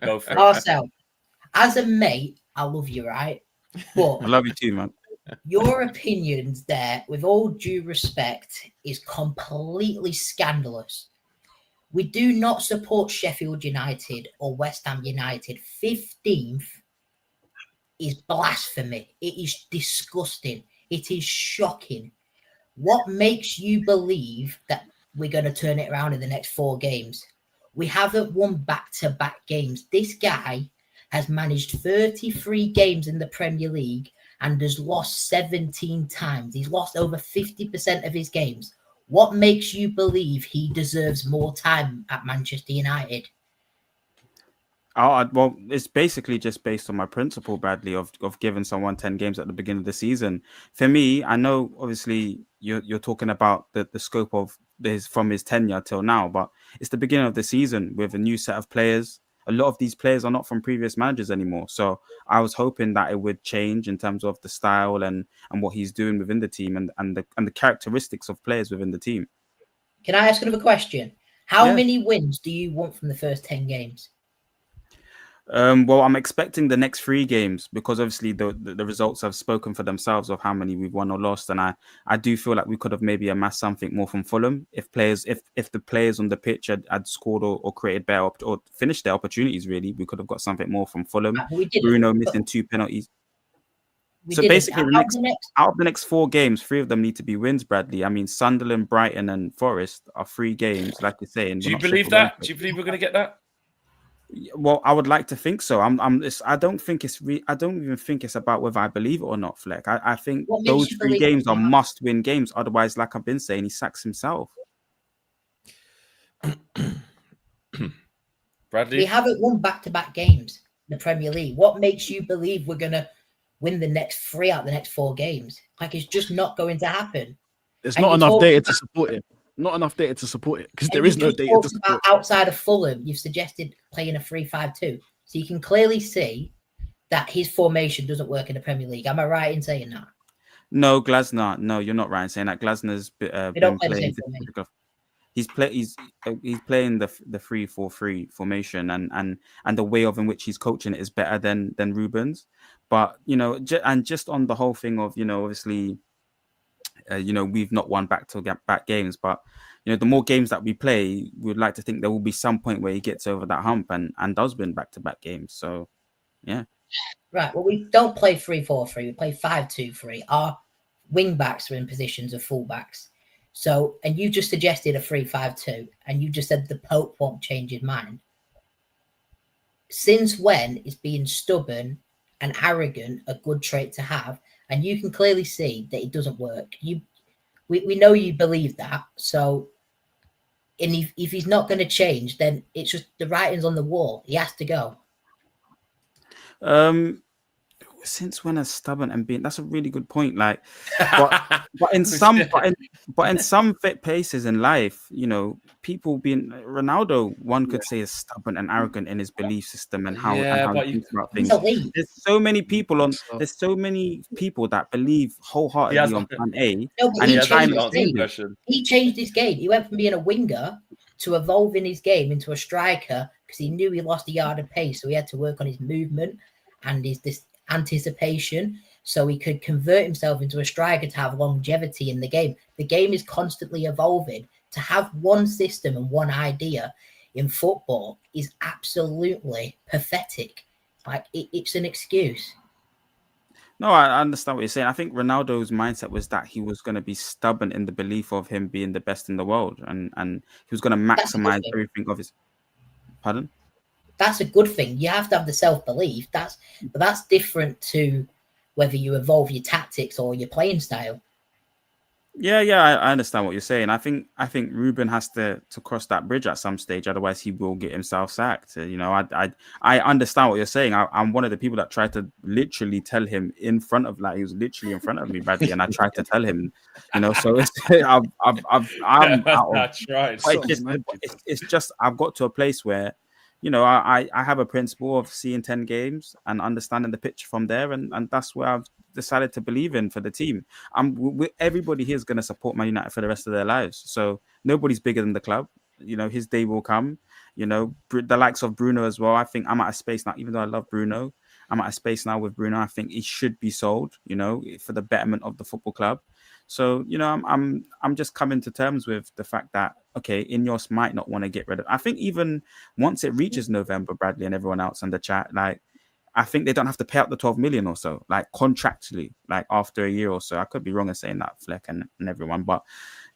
Go for it. Marcel, as a mate, I love you, right? But I love you too, man. your opinions there, with all due respect, is completely scandalous. We do not support Sheffield United or West Ham United. 15th is blasphemy. It is disgusting. It is shocking. What makes you believe that we're going to turn it around in the next 4 games? We haven't won back-to-back games. This guy has managed 33 games in the Premier League and has lost 17 times. He's lost over 50% of his games. What makes you believe he deserves more time at Manchester United? Well, it's basically just based on my principle, Bradley, of giving someone 10 games at the beginning of the season. For me, I know obviously you're talking about the scope of his from his tenure till now, but it's the beginning of the season with a new set of players. A lot of these players are not from previous managers anymore. So I was hoping that it would change in terms of the style and what he's doing within the team and the characteristics of players within the team. Can I ask another question? How Yeah. many wins do you want from the first 10 games? Well, I'm expecting the next 3 games because obviously the results have spoken for themselves of how many we've won or lost, and I do feel like we could have maybe amassed something more from Fulham if the players on the pitch had scored or created better or finished their opportunities. Really, we could have got something more from Fulham. We didn't. Bruno missing 2 penalties. We So didn't. basically, out of the next 4 games, 3 of them need to be wins, Bradley. I mean, Sunderland, Brighton, and Forest are 3 games, like you're saying. Do you believe that? Do you believe we're going to get that? Well, I would like to think so. I don't think I don't even think it's about whether I believe it or not, Fleck. I think those 3 games are must-win games. Otherwise, like I've been saying, he sacks himself. Bradley, we haven't won back-to-back games in the Premier League. What makes you believe we're going to win the next 3 out of the next 4 games? Like, it's just not going to happen. There's not enough data to support it. Not enough data to support it because there is no data to support it. Outside of Fulham, you've suggested playing a 3-5-2. So you can clearly see that his formation doesn't work in the Premier League. Am I right in saying that? No, Glasner. No, you're not right in saying that. Glasner's been playing. He's playing the 3-4-3 formation, and the way of in which he's coaching it is better than Ruben's. But and just on the whole thing of obviously. We've not won back games, but the more games that we play, we'd like to think there will be some point where he gets over that hump and does win back-to-back games. So, yeah. Right. Well, we don't play 3-4-3. We play 5-2-3. Our wing backs are in positions of fullbacks. So, and you just suggested a 3-5-2, and you just said the Pope won't change his mind. Since when is being stubborn and arrogant a good trait to have? And you can clearly see that it doesn't work. We know you believe that. So, and if he's not going to change, then it's just the writing's on the wall. He has to go. Since when is stubborn and being? That's a really good point. Like, but in some places in life, people being Ronaldo, one could say is stubborn and arrogant in his belief system and how he thinks about things. There's so many people that believe wholeheartedly on plan A. No, but he changed his game. He went from being a winger to evolving his game into a striker because he knew he lost a yard of pace, so he had to work on his movement and his anticipation so he could convert himself into a striker to have longevity in the game. The game is constantly evolving. To have one system and one idea in football is absolutely pathetic. Like, it's an excuse. No, I understand what you're saying. I think Ronaldo's mindset was that he was going to be stubborn in the belief of him being the best in the world, and he was going to maximize everything of his. Pardon? That's a good thing. You have to have the self-belief. But that's different to whether you evolve your tactics or your playing style. Yeah, I understand what you're saying. I think Ruben has to cross that bridge at some stage, otherwise he will get himself sacked. I understand what you're saying. I'm one of the people that tried to literally tell him he was literally in front of me, Bradley, and I tried to tell him, so it's that's right. It's just I've got to a place where I have a principle of seeing 10 games and understanding the picture from there, and that's where I've decided to believe in for the team. Everybody here is going to support Man United for the rest of their lives, so nobody's bigger than the club. his day will come. The likes of Bruno as well. I think I'm at a space now, even though I love Bruno, I'm at a space now with Bruno. I think he should be sold, for the betterment of the football club. So, I'm just coming to terms with the fact that, okay, Ineos might not want to get rid of. I think even once it reaches November, Bradley and everyone else in the chat, like, I think they don't have to pay out the 12 million or so, like contractually, like after a year or so. I could be wrong in saying that, Fleck and everyone, but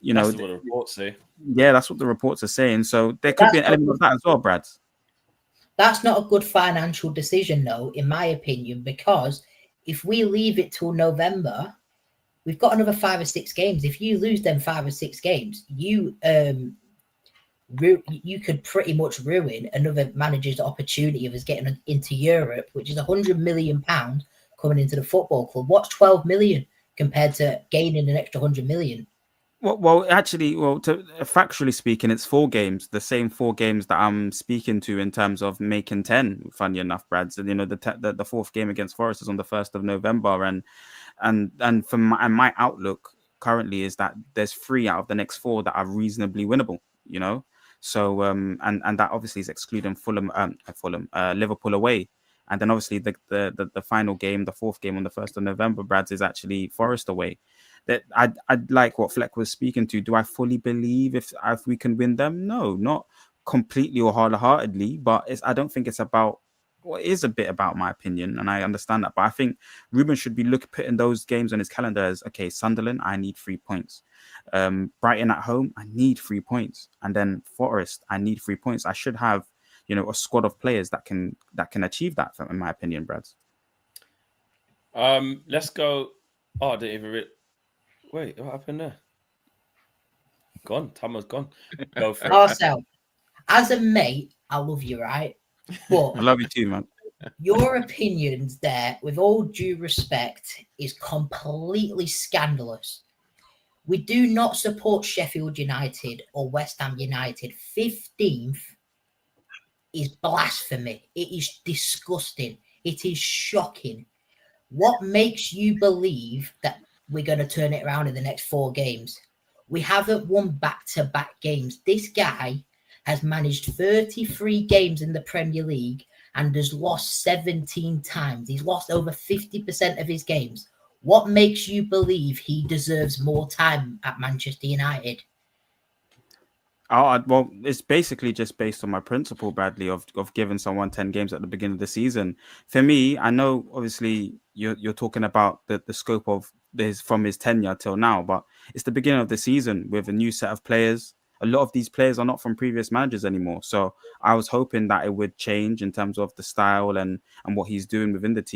that's what the reports say. Yeah, that's what the reports are saying. So there could be an element of that as well, Brad. That's not a good financial decision, though, in my opinion, because if we leave it till November, we've got another 5 or 6 games. If you lose them 5 or 6 games, you could pretty much ruin another manager's opportunity of us getting into Europe, which is £100 million coming into the football club. What's 12 million compared to gaining an extra 100 million? Factually speaking, it's 4 games, the same 4 games that I'm speaking to in terms of making 10. Funny enough, Brad. So, the 4th game against Forest is on the 1st of November, and from my outlook currently is that there's 3 out of the next 4 that are reasonably winnable. So and that obviously is excluding Liverpool away. And then obviously the final game, the 4th game on the 1st of November, Brad's, is actually Forest away. That I'd like what Fleck was speaking to. Do I fully believe if we can win them? No, not completely or wholeheartedly, but I don't think it's about. Well, it is a bit about my opinion, and I understand that. But I think Ruben should be putting those games on his calendar as, okay, Sunderland, I need 3 points. Brighton at home, I need 3 points. And then Forest, I need 3 points. I should have, a squad of players that can achieve that, in my opinion, Brad. Let's go. Oh, I didn't even wait, what happened there? Gone. Tama's gone. Go for it. Marcel, as a mate, I love you, right? But I love you too, man. Your opinions there, with all due respect, is completely scandalous. We do not support Sheffield United or West Ham United. 15th is blasphemy. It is disgusting. It is shocking. What makes you believe that we're going to turn it around in the next 4 games? We haven't won back-to-back games. This guy has managed 33 games in the Premier League and has lost 17 times. He's lost over 50% of his games. What makes you believe he deserves more time at Manchester United? Well, it's basically just based on my principle, Bradley, of giving someone 10 games at the beginning of the season. For me, I know obviously you're talking about the scope of this from his tenure till now, but it's the beginning of the season with a new set of players. A lot of these players are not from previous managers anymore. So I was hoping that it would change in terms of the style and what he's doing within the team.